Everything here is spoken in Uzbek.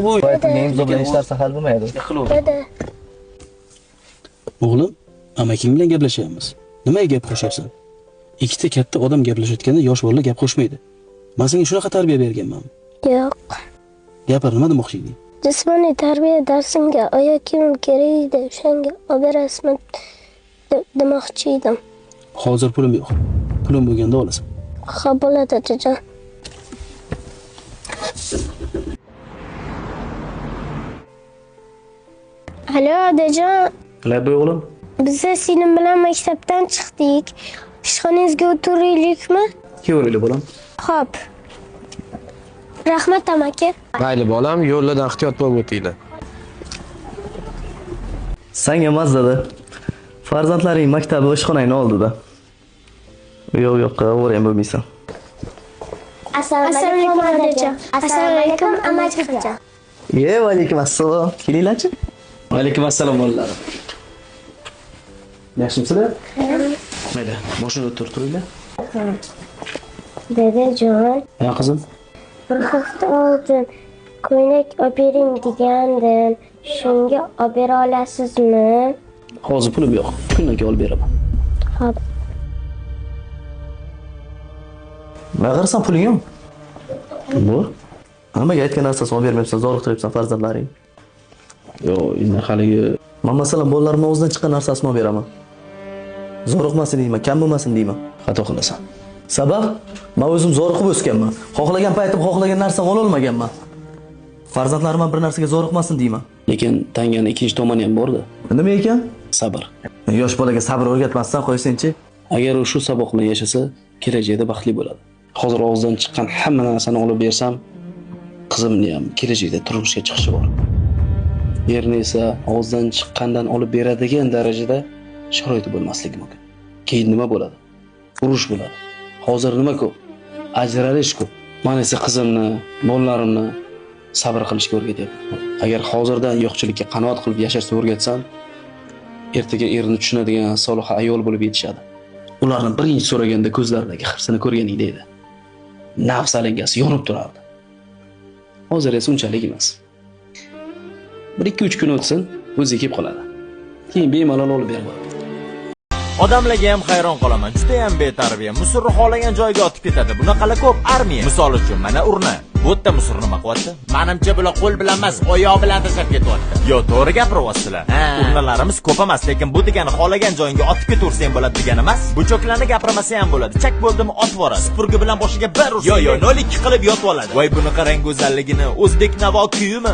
Bu menimizda bilan hech narsa hal bo'lmaydi. Dada. O'g'lim, amaking bilan gaplashyapmiz. Nimaga gap qo'shyapsan? Ikkita katta odam gaplashayotganda yosh bolalar gap qo'shmaydi. Men senga shunaqa tarbiya berganmanmi? Yo'q. Gapir, nima demoqchi eding? Jismoniy tarbiya darsimga oyoq kiyim kerak edi. O'shanga olib berasizmi demoqchi edim. Hozir pulim yo'q. Pulim bo'lganda olasan. Ha bo'ladi, dadajon. Alo, dadajon. Nima o'g'lim? Biz sening bilan maktabdan chiqdik. Ishxonangizga o'tiraylikmi? Kelaylik bo'lam. Xo'p. Rahmat amaki. Mayli bolam, yo'llardan ehtiyot bo'lib o'tinglar. Senga mazada. Farzandlaring maktabi ishxonangni oldida. Yo'q, o'rayam bo'lmaysan. Assalomu alaykum dadajon. Assalomu alaykum amachijon. Va alaykum assalom. Kelinglarchi? Va alaykum assalom bolalarim. Yaxshimisizlar? Mayli, mashinaga turinglar. Dadajon, Ha, qizim. bir hafta oldin ko'ylak olib bering degandim. Shunga olib bera olasizmi? Hozir pulim yo'q. Kundan keyin olib beraman. Xo'p. Nima qilsan puling yo'q? Bu? Hammaga aytgan narsasini olib bermayapsan, zo'riqtiryapsan farzandlaring. Yo'q, endi haligi Men masalan bolalarimning o'zidan chiqqan narsasini olib beraman. Zo'riqmasin deyman, kam bo'lmasin deyman. xato qilasan. Sabab men o'zim zo'riqib o'sganman. Xohlagan paytim xohlagan narsani ola olmaganman. Farzandlarim bir narsaga zo'riqmasin deyman. Lekin tanganing ikkinchi tomoni ham bor-da. Nima ekan? Sabr. Yosh bolaga sabr o'rgatmasdan qo'ysinchi. Agar u shu saboq bilan yashasa, kelajakda baxtli bo'ladi. Hozir og'zidan chiqqan hamma narsani olib bersam, qizimni ham kelajakda turmushga chiqishi bor. Yerni esa og'zidan chiqqandan olib beradigan darajada sharoiti bo'lmasligi mumkin. Keyin nima bo'ladi? Urush bo'ladi. Hozir nima ko'p? Ajralish ko'p. Men esa qizimni, bolalarimni sabr qilishga o'rgatyapman. Agar hozirdan yo'qchilikka qanoat qilib yashashni o'rgatsam, ertaga erini tushunadigan soliha ayol bo'lib yetishadi. Ularni birinchi so'raganda ko'zlaridagi hirsini ko'rganingda edi. Nafs alangasi yonib turardi. Hozir esa unchalik emas. 1-2-3 kun o'tsin, o'ziga kelib qoladi. Keyin bemalol olib berib bo'ladi. Odamlarga ham hayron qolaman. Juda ham betarbiya. Musurni xohlagan joyga otib ketadi. Bunaqalar ko'p armiya. Misol uchun, mana urna. Bu yerda musur nima qilyapti? Menimcha bular qo'l bilan emas, oyoq bilan tashlab ketyapti. Yo, to'g'ri gapiryapsizlar. Urnalarimiz ko'p emas, lekin bu degani xohlagan joyingga otib ketaversang bo'ladi degani emas. Bu cho'klarni gapirmasa ham bo'ladi. Chak bo'ldimi otib yuboradi. Supurgi bilan boshiga bir ursa, yo 0-2 qilib yotib oladi. Voy buni qarang go'zalligini. O'zbek Navo kuyimi?